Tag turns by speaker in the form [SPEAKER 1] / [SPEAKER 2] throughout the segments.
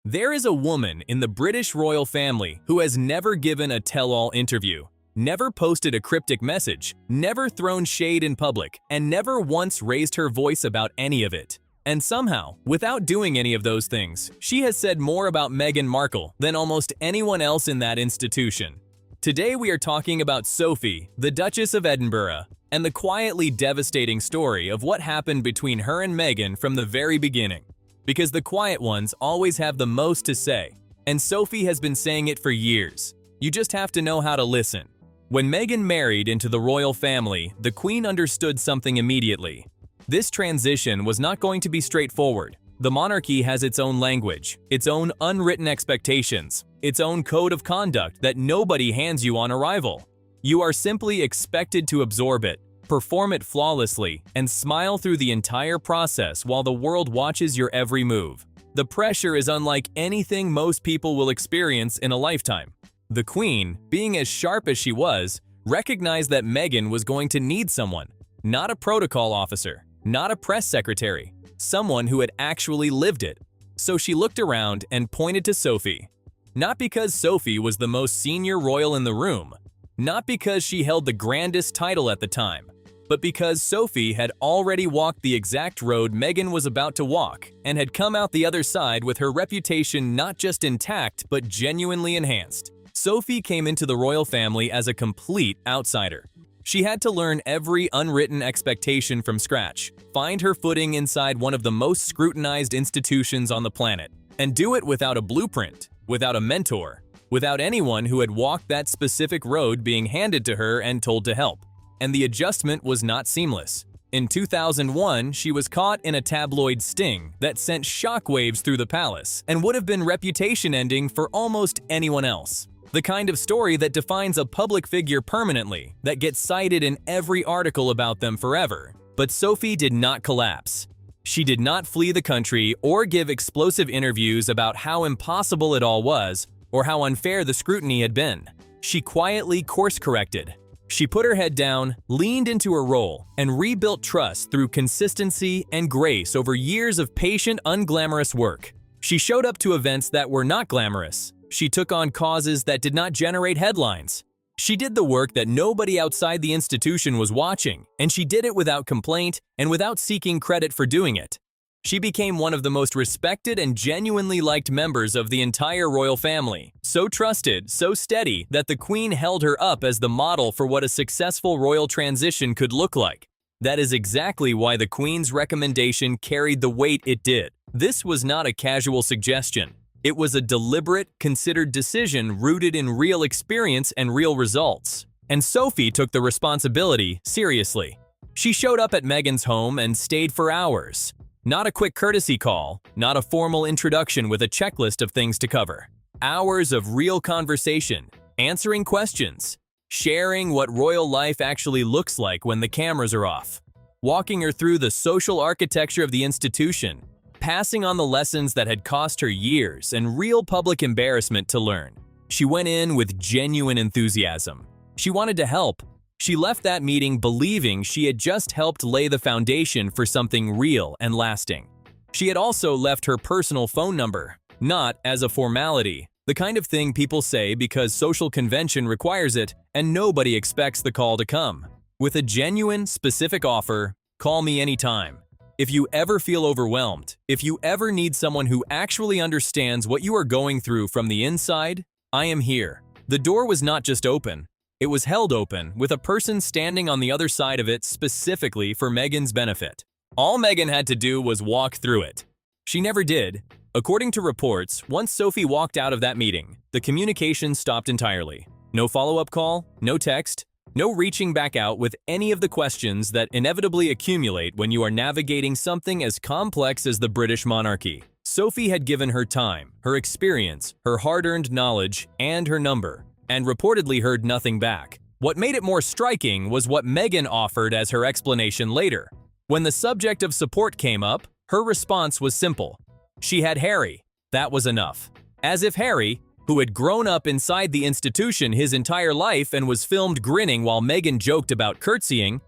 [SPEAKER 1] There is a woman in the British royal family who has never given a tell-all interview, never posted a cryptic message, never thrown shade in public, and never once raised her voice about any of it. And somehow, without doing any of those things, she has said more about Meghan Markle than almost anyone else in that institution. Today we are talking about Sophie, the Duchess of Edinburgh, and the quietly devastating story of what happened between her and Meghan from the very beginning. Because the quiet ones always have the most to say, and Sophie has been saying it for years. You just have to know how to listen. When Meghan married into the royal family, the Queen understood something immediately. This transition was not going to be straightforward. The monarchy has its own language, its own unwritten expectations, its own code of conduct that nobody hands you on arrival. You are simply expected to absorb it, perform it flawlessly, and smile through the entire process while the world watches your every move. The pressure is unlike anything most people will experience in a lifetime. The Queen, being as sharp as she was, recognized that Meghan was going to need someone, not a protocol officer, not a press secretary, someone who had actually lived it. So she looked around and pointed to Sophie. Not because Sophie was the most senior royal in the room, not because she held the grandest title at the time, but because Sophie had already walked the exact road Meghan was about to walk and had come out the other side with her reputation not just intact but genuinely enhanced. Sophie came into the royal family as a complete outsider. She had to learn every unwritten expectation from scratch, find her footing inside one of the most scrutinized institutions on the planet, and do it without a blueprint, without a mentor, without anyone who had walked that specific road being handed to her and told to help. And the adjustment was not seamless. In 2001, she was caught in a tabloid sting that sent shockwaves through the palace and would have been reputation-ending for almost anyone else. The kind of story that defines a public figure permanently, that gets cited in every article about them forever. But Sophie did not collapse. She did not flee the country or give explosive interviews about how impossible it all was or how unfair the scrutiny had been. She quietly course-corrected. She put her head down, leaned into her role, and rebuilt trust through consistency and grace over years of patient, unglamorous work. She showed up to events that were not glamorous. She took on causes that did not generate headlines. She did the work that nobody outside the institution was watching, and she did it without complaint and without seeking credit for doing it. She became one of the most respected and genuinely liked members of the entire royal family, so trusted, so steady that the Queen held her up as the model for what a successful royal transition could look like. That is exactly why the Queen's recommendation carried the weight it did. This was not a casual suggestion. It was a deliberate, considered decision rooted in real experience and real results. And Sophie took the responsibility seriously. She showed up at Meghan's home and stayed for hours. Not a quick courtesy call, not a formal introduction with a checklist of things to cover. Hours of real conversation, answering questions, sharing what royal life actually looks like when the cameras are off, walking her through the social architecture of the institution, passing on the lessons that had cost her years and real public embarrassment to learn. She went in with genuine enthusiasm. She wanted to help. She left that meeting believing she had just helped lay the foundation for something real and lasting. She had also left her personal phone number, not as a formality, the kind of thing people say because social convention requires it and nobody expects the call to come. With a genuine, specific offer, call me anytime. If you ever feel overwhelmed, if you ever need someone who actually understands what you are going through from the inside, I am here. The door was not just open. It was held open, with a person standing on the other side of it specifically for Meghan's benefit. All Meghan had to do was walk through it. She never did. According to reports, once Sophie walked out of that meeting, the communication stopped entirely. No follow-up call, no text, no reaching back out with any of the questions that inevitably accumulate when you are navigating something as complex as the British monarchy. Sophie had given her time, her experience, her hard-earned knowledge, and her number, and reportedly heard nothing back. What made it more striking was what Meghan offered as her explanation later. When the subject of support came up, her response was simple. She had Harry. That was enough. As if Harry, who had grown up inside the institution his entire life and was filmed grinning while Meghan joked about curtsying,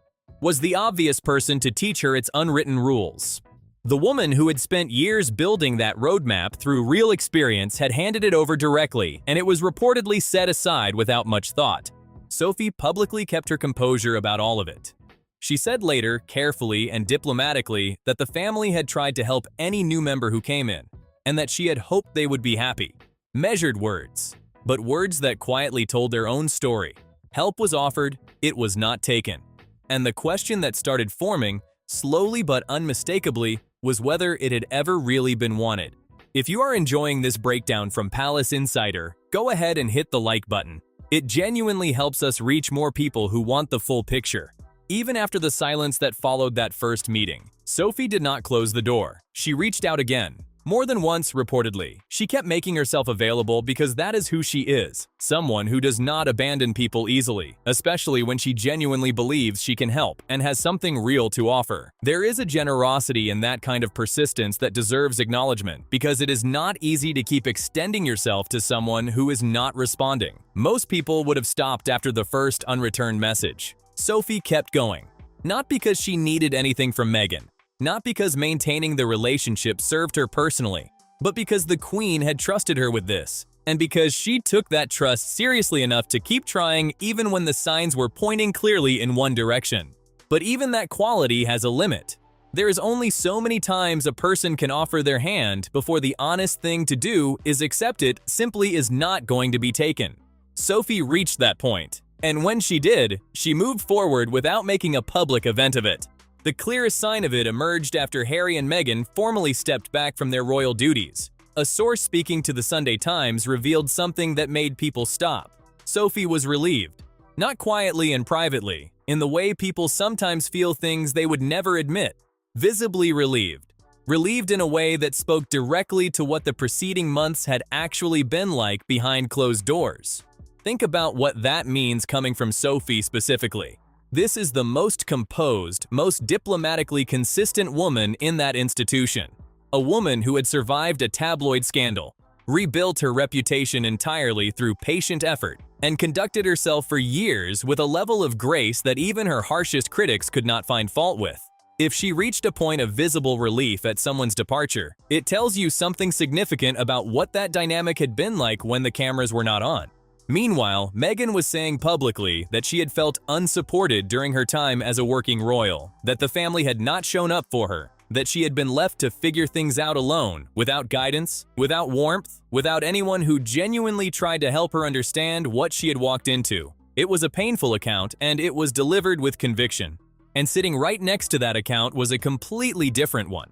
[SPEAKER 1] was the obvious person to teach her its unwritten rules. The woman who had spent years building that roadmap through real experience had handed it over directly, and it was reportedly set aside without much thought. Sophie publicly kept her composure about all of it. She said later, carefully and diplomatically, that the family had tried to help any new member who came in, and that she had hoped they would be happy. Measured words, but words that quietly told their own story. Help was offered, it was not taken. And the question that started forming, slowly but unmistakably, was whether it had ever really been wanted. If you are enjoying this breakdown from Palace Insider, go ahead and hit the like button. It genuinely helps us reach more people who want the full picture. Even after the silence that followed that first meeting, Sophie did not close the door. She reached out again. More than once, reportedly. She kept making herself available because that is who she is. Someone who does not abandon people easily, especially when she genuinely believes she can help and has something real to offer. There is a generosity in that kind of persistence that deserves acknowledgement because it is not easy to keep extending yourself to someone who is not responding. Most people would have stopped after the first unreturned message. Sophie kept going. Not because she needed anything from Meghan. Not because maintaining the relationship served her personally, but because the Queen had trusted her with this, and because she took that trust seriously enough to keep trying even when the signs were pointing clearly in one direction. But even that quality has a limit. There is only so many times a person can offer their hand before the honest thing to do is accept it simply is not going to be taken. Sophie reached that point, and when she did, she moved forward without making a public event of it. The clearest sign of it emerged after Harry and Meghan formally stepped back from their royal duties. A source speaking to the Sunday Times revealed something that made people stop. Sophie was relieved. Not quietly and privately, in the way people sometimes feel things they would never admit. Visibly relieved. Relieved in a way that spoke directly to what the preceding months had actually been like behind closed doors. Think about what that means coming from Sophie specifically. This is the most composed, most diplomatically consistent woman in that institution. A woman who had survived a tabloid scandal, rebuilt her reputation entirely through patient effort, and conducted herself for years with a level of grace that even her harshest critics could not find fault with. If she reached a point of visible relief at someone's departure, it tells you something significant about what that dynamic had been like when the cameras were not on. Meanwhile, Meghan was saying publicly that she had felt unsupported during her time as a working royal, that the family had not shown up for her, that she had been left to figure things out alone, without guidance, without warmth, without anyone who genuinely tried to help her understand what she had walked into. It was a painful account, and it was delivered with conviction. And sitting right next to that account was a completely different one.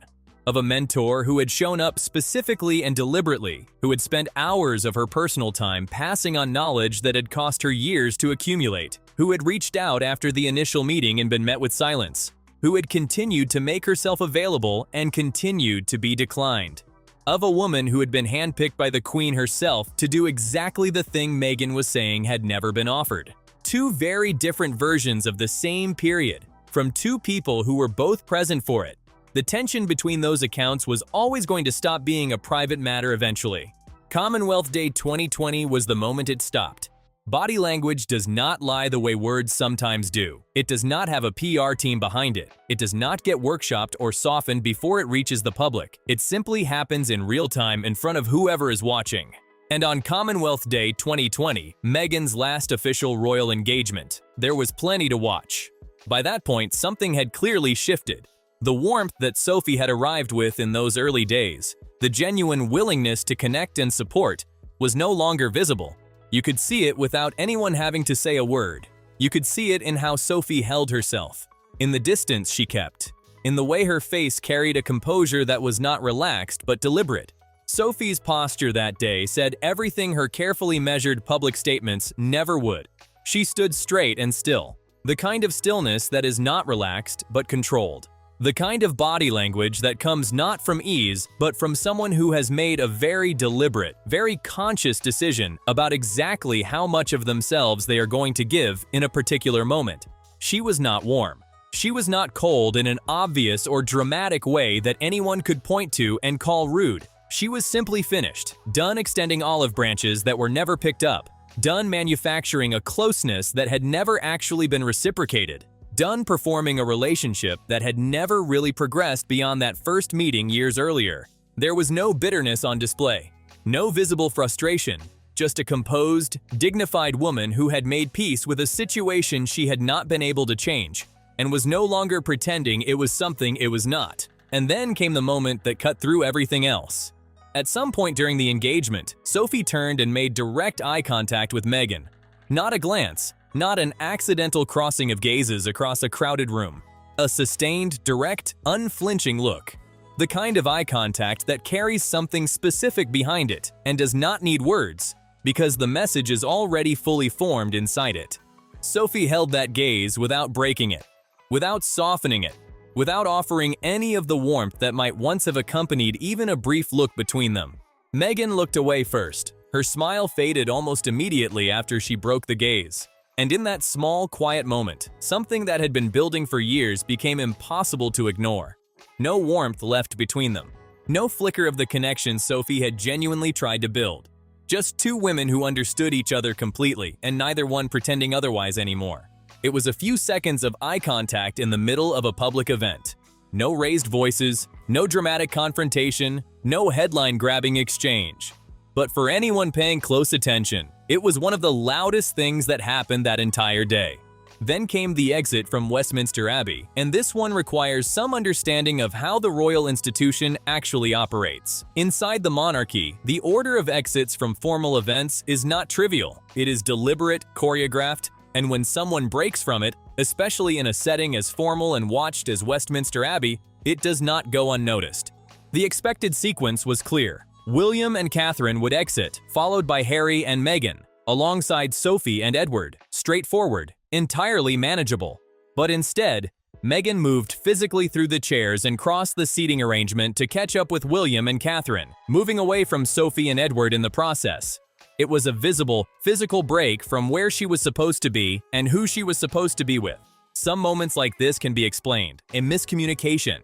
[SPEAKER 1] Of a mentor who had shown up specifically and deliberately, who had spent hours of her personal time passing on knowledge that had cost her years to accumulate, who had reached out after the initial meeting and been met with silence, who had continued to make herself available and continued to be declined. Of a woman who had been handpicked by the Queen herself to do exactly the thing Meghan was saying had never been offered. Two very different versions of the same period, from two people who were both present for it. The tension between those accounts was always going to stop being a private matter eventually. Commonwealth Day 2020 was the moment it stopped. Body language does not lie the way words sometimes do. It does not have a PR team behind it. It does not get workshopped or softened before it reaches the public. It simply happens in real time in front of whoever is watching. And on Commonwealth Day 2020, Meghan's last official royal engagement, there was plenty to watch. By that point, something had clearly shifted. The warmth that Sophie had arrived with in those early days, the genuine willingness to connect and support, was no longer visible. You could see it without anyone having to say a word. You could see it in how Sophie held herself, in the distance she kept, in the way her face carried a composure that was not relaxed but deliberate. Sophie's posture that day said everything her carefully measured public statements never would. She stood straight and still, the kind of stillness that is not relaxed but controlled. The kind of body language that comes not from ease, but from someone who has made a very deliberate, very conscious decision about exactly how much of themselves they are going to give in a particular moment. She was not warm. She was not cold in an obvious or dramatic way that anyone could point to and call rude. She was simply finished, done extending olive branches that were never picked up, done manufacturing a closeness that had never actually been reciprocated, done performing a relationship that had never really progressed beyond that first meeting years earlier. There was no bitterness on display, no visible frustration, just a composed, dignified woman who had made peace with a situation she had not been able to change, and was no longer pretending it was something it was not. And then came the moment that cut through everything else. At some point during the engagement, Sophie turned and made direct eye contact with Meghan. Not a glance, not an accidental crossing of gazes across a crowded room. A sustained, direct, unflinching look. The kind of eye contact that carries something specific behind it and does not need words, because the message is already fully formed inside it. Sophie held that gaze without breaking it, without softening it, without offering any of the warmth that might once have accompanied even a brief look between them. Meghan looked away first. Her smile faded almost immediately after she broke the gaze. And in that small, quiet moment, something that had been building for years became impossible to ignore. No warmth left between them. No flicker of the connection Sophie had genuinely tried to build. Just two women who understood each other completely, and neither one pretending otherwise anymore. It was a few seconds of eye contact in the middle of a public event. No raised voices, no dramatic confrontation, no headline-grabbing exchange. But for anyone paying close attention, it was one of the loudest things that happened that entire day. Then came the exit from Westminster Abbey, and this one requires some understanding of how the royal institution actually operates. Inside the monarchy, the order of exits from formal events is not trivial. It is deliberate, choreographed, and when someone breaks from it, especially in a setting as formal and watched as Westminster Abbey, it does not go unnoticed. The expected sequence was clear. William and Catherine would exit, followed by Harry and Meghan, alongside Sophie and Edward. Straightforward, entirely manageable. But instead, Meghan moved physically through the chairs and crossed the seating arrangement to catch up with William and Catherine, moving away from Sophie and Edward in the process. It was a visible, physical break from where she was supposed to be and who she was supposed to be with. Some moments like this can be explained. A miscommunication.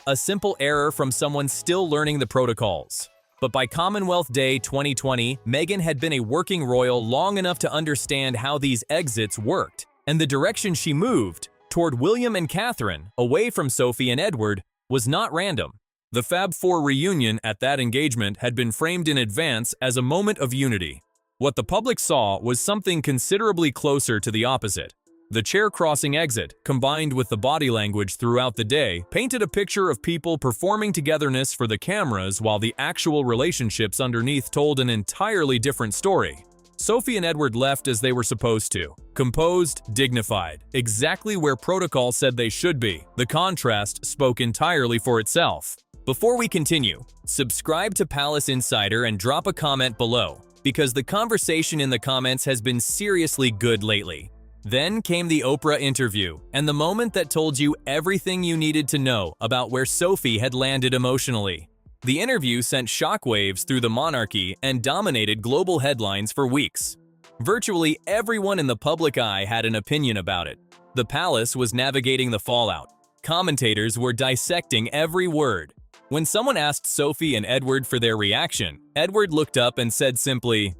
[SPEAKER 1] A simple error from someone still learning the protocols. But by Commonwealth Day 2020, Meghan had been a working royal long enough to understand how these exits worked. And the direction she moved, toward William and Catherine, away from Sophie and Edward, was not random. The Fab Four reunion at that engagement had been framed in advance as a moment of unity. What the public saw was something considerably closer to the opposite. The chair-crossing exit, combined with the body language throughout the day, painted a picture of people performing togetherness for the cameras while the actual relationships underneath told an entirely different story. Sophie and Edward left as they were supposed to. Composed, dignified, exactly where protocol said they should be. The contrast spoke entirely for itself. Before we continue, subscribe to Palace Insider and drop a comment below, because the conversation in the comments has been seriously good lately. Then came the Oprah interview, and the moment that told you everything you needed to know about where Sophie had landed emotionally. The interview sent shockwaves through the monarchy and dominated global headlines for weeks. Virtually everyone in the public eye had an opinion about it. The palace was navigating the fallout. Commentators were dissecting every word. When someone asked Sophie and Edward for their reaction, Edward looked up and said simply,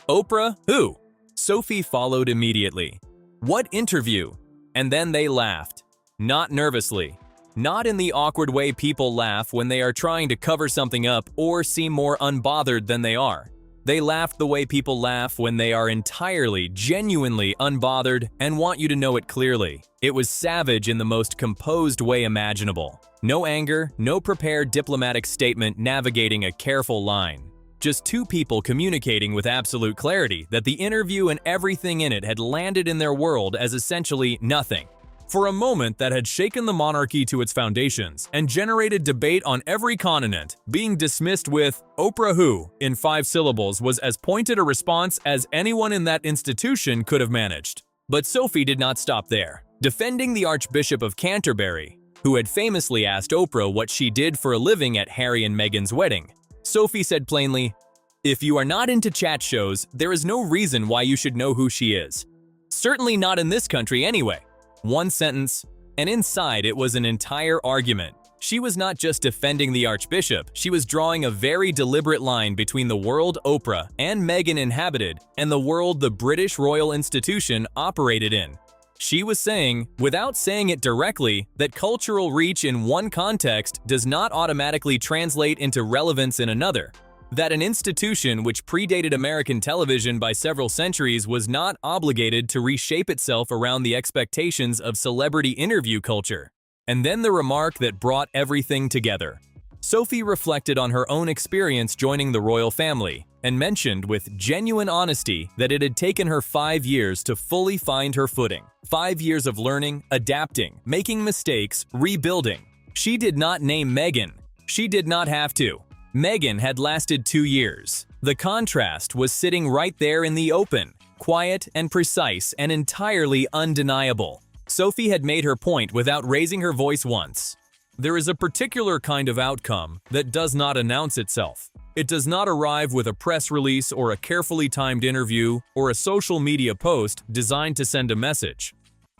[SPEAKER 1] "Oprah, who?" Sophie followed immediately. "What interview?" And then they laughed. Not nervously. Not in the awkward way people laugh when they are trying to cover something up or seem more unbothered than they are. They laughed the way people laugh when they are entirely, genuinely unbothered and want you to know it clearly. It was savage in the most composed way imaginable. No anger, no prepared diplomatic statement navigating a careful line. Just two people communicating with absolute clarity that the interview and everything in it had landed in their world as essentially nothing. For a moment that had shaken the monarchy to its foundations and generated debate on every continent, being dismissed with "Oprah who?" in 5 syllables was as pointed a response as anyone in that institution could have managed. But Sophie did not stop there. Defending the Archbishop of Canterbury, who had famously asked Oprah what she did for a living at Harry and Meghan's wedding, Sophie said plainly, "If you are not into chat shows, there is no reason why you should know who she is. Certainly not in this country anyway." One sentence, and inside it was an entire argument. She was not just defending the Archbishop, she was drawing a very deliberate line between the world Oprah and Meghan inhabited and the world the British royal institution operated in. She was saying, without saying it directly, that cultural reach in one context does not automatically translate into relevance in another. That an institution which predated American television by several centuries was not obligated to reshape itself around the expectations of celebrity interview culture. And then the remark that brought everything together. Sophie reflected on her own experience joining the royal family and mentioned with genuine honesty that it had taken her 5 years to fully find her footing. 5 years of learning, adapting, making mistakes, rebuilding. She did not name Meghan. She did not have to. Meghan had lasted 2 years. The contrast was sitting right there in the open, quiet and precise and entirely undeniable. Sophie had made her point without raising her voice once. There is a particular kind of outcome that does not announce itself. It does not arrive with a press release or a carefully timed interview or a social media post designed to send a message.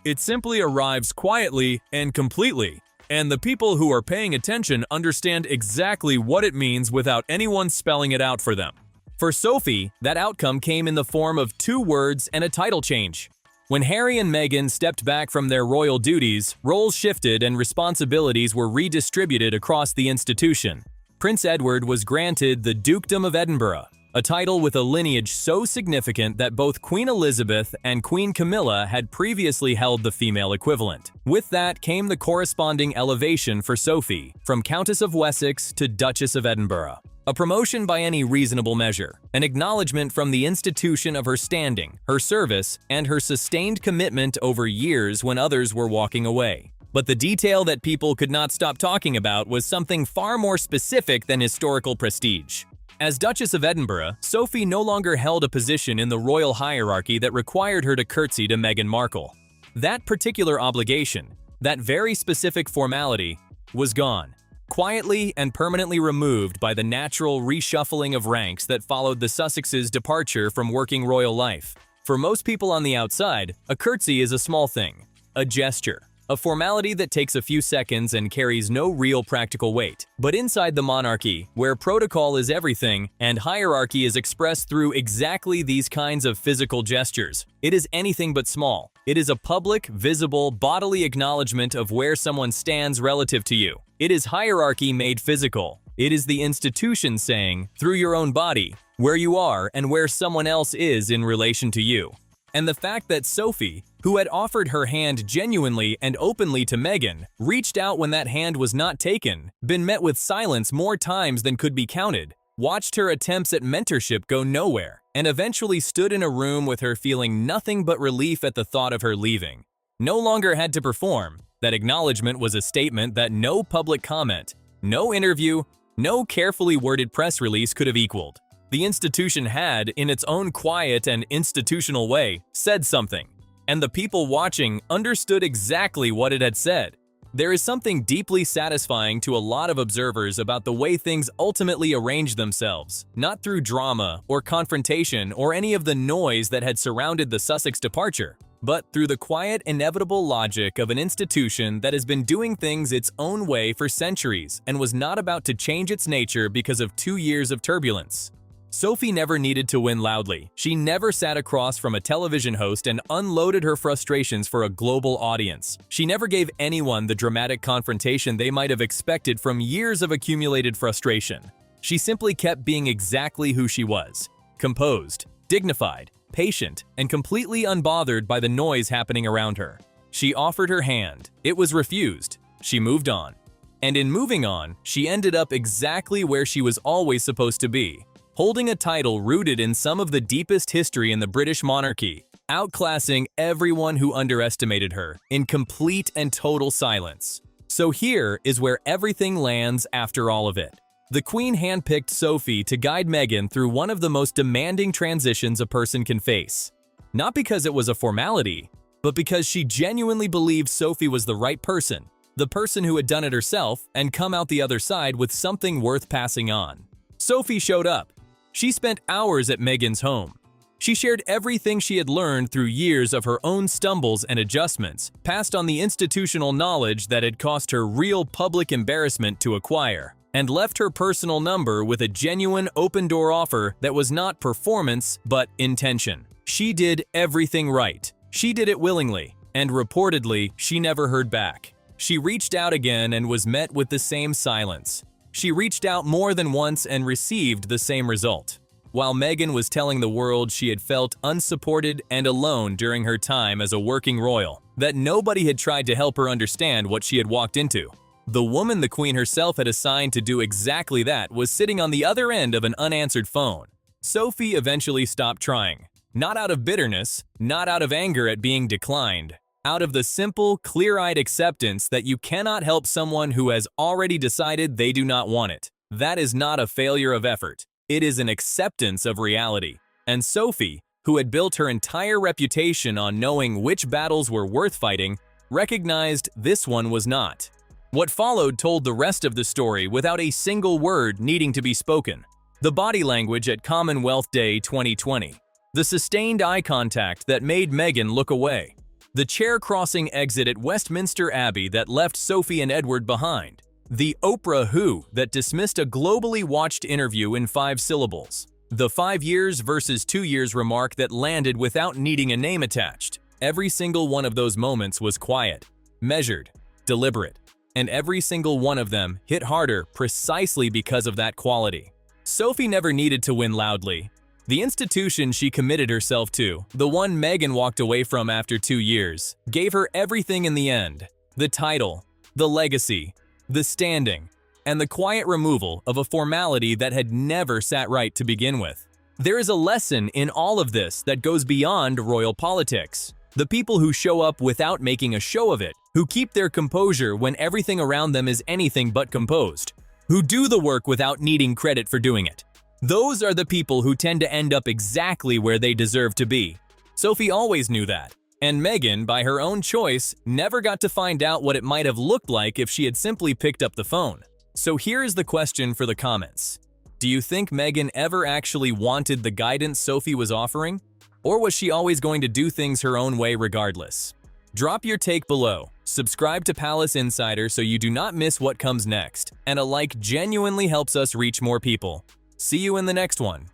[SPEAKER 1] It simply arrives quietly and completely, and the people who are paying attention understand exactly what it means without anyone spelling it out for them. For Sophie, that outcome came in the form of 2 words and a title change. When Harry and Meghan stepped back from their royal duties, roles shifted and responsibilities were redistributed across the institution. Prince Edward was granted the Dukedom of Edinburgh, a title with a lineage so significant that both Queen Elizabeth and Queen Camilla had previously held the female equivalent. With that came the corresponding elevation for Sophie, from Countess of Wessex to Duchess of Edinburgh. A promotion by any reasonable measure, an acknowledgement from the institution of her standing, her service, and her sustained commitment over years when others were walking away. But the detail that people could not stop talking about was something far more specific than historical prestige. As Duchess of Edinburgh, Sophie no longer held a position in the royal hierarchy that required her to curtsy to Meghan Markle. That particular obligation, that very specific formality, was gone. Quietly and permanently removed by the natural reshuffling of ranks that followed the Sussexes' departure from working royal life. For most people on the outside, a curtsy is a small thing, a gesture, a formality that takes a few seconds and carries no real practical weight. But inside the monarchy, where protocol is everything and hierarchy is expressed through exactly these kinds of physical gestures, it is anything but small. It is a public, visible, bodily acknowledgement of where someone stands relative to you. It is hierarchy made physical. It is the institution saying, through your own body, where you are and where someone else is in relation to you. And the fact that Sophie, who had offered her hand genuinely and openly to Meghan, reached out when that hand was not taken, been met with silence more times than could be counted, watched her attempts at mentorship go nowhere, and eventually stood in a room with her feeling nothing but relief at the thought of her leaving. No longer had to perform. That acknowledgement was a statement that no public comment, no interview, no carefully worded press release could have equaled. The institution had, in its own quiet and institutional way, said something, and the people watching understood exactly what it had said. There is something deeply satisfying to a lot of observers about the way things ultimately arrange themselves, not through drama or confrontation or any of the noise that had surrounded the Sussex departure, but through the quiet, inevitable logic of an institution that has been doing things its own way for centuries and was not about to change its nature because of 2 years of turbulence. Sophie never needed to win loudly. She never sat across from a television host and unloaded her frustrations for a global audience. She never gave anyone the dramatic confrontation they might have expected from years of accumulated frustration. She simply kept being exactly who she was, composed, dignified, patient, and completely unbothered by the noise happening around her. She offered her hand. It was refused. She moved on. And in moving on, she ended up exactly where she was always supposed to be, holding a title rooted in some of the deepest history in the British monarchy, outclassing everyone who underestimated her in complete and total silence. So here is where everything lands after all of it. The Queen handpicked Sophie to guide Meghan through one of the most demanding transitions a person can face. Not because it was a formality, but because she genuinely believed Sophie was the right person, the person who had done it herself and come out the other side with something worth passing on. Sophie showed up. She spent hours at Meghan's home. She shared everything she had learned through years of her own stumbles and adjustments, passed on the institutional knowledge that had cost her real public embarrassment to acquire, and left her personal number with a genuine open-door offer that was not performance but intention. She did everything right. She did it willingly, and reportedly, she never heard back. She reached out again and was met with the same silence. She reached out more than once and received the same result. While Meghan was telling the world she had felt unsupported and alone during her time as a working royal, that nobody had tried to help her understand what she had walked into. The woman the Queen herself had assigned to do exactly that was sitting on the other end of an unanswered phone. Sophie eventually stopped trying. Not out of bitterness, not out of anger at being declined. Out of the simple, clear-eyed acceptance that you cannot help someone who has already decided they do not want it. That is not a failure of effort. It is an acceptance of reality. And Sophie, who had built her entire reputation on knowing which battles were worth fighting, recognized this one was not. What followed told the rest of the story without a single word needing to be spoken. The body language at Commonwealth Day 2020. The sustained eye contact that made Meghan look away. The chair-crossing exit at Westminster Abbey that left Sophie and Edward behind. The Oprah who that dismissed a globally watched interview in 5 syllables. The 5 years versus 2 years remark that landed without needing a name attached. Every single one of those moments was quiet, measured, deliberate, and every single one of them hit harder precisely because of that quality. Sophie never needed to win loudly. The institution she committed herself to, the one Meghan walked away from after 2 years, gave her everything in the end. The title, the legacy, the standing, and the quiet removal of a formality that had never sat right to begin with. There is a lesson in all of this that goes beyond royal politics. The people who show up without making a show of it, who keep their composure when everything around them is anything but composed, who do the work without needing credit for doing it. Those are the people who tend to end up exactly where they deserve to be. Sophie always knew that, and Meghan, by her own choice, never got to find out what it might have looked like if she had simply picked up the phone. So here is the question for the comments. Do you think Meghan ever actually wanted the guidance Sophie was offering? Or was she always going to do things her own way regardless? Drop your take below, subscribe to Palace Insider so you do not miss what comes next, and a like genuinely helps us reach more people. See you in the next one.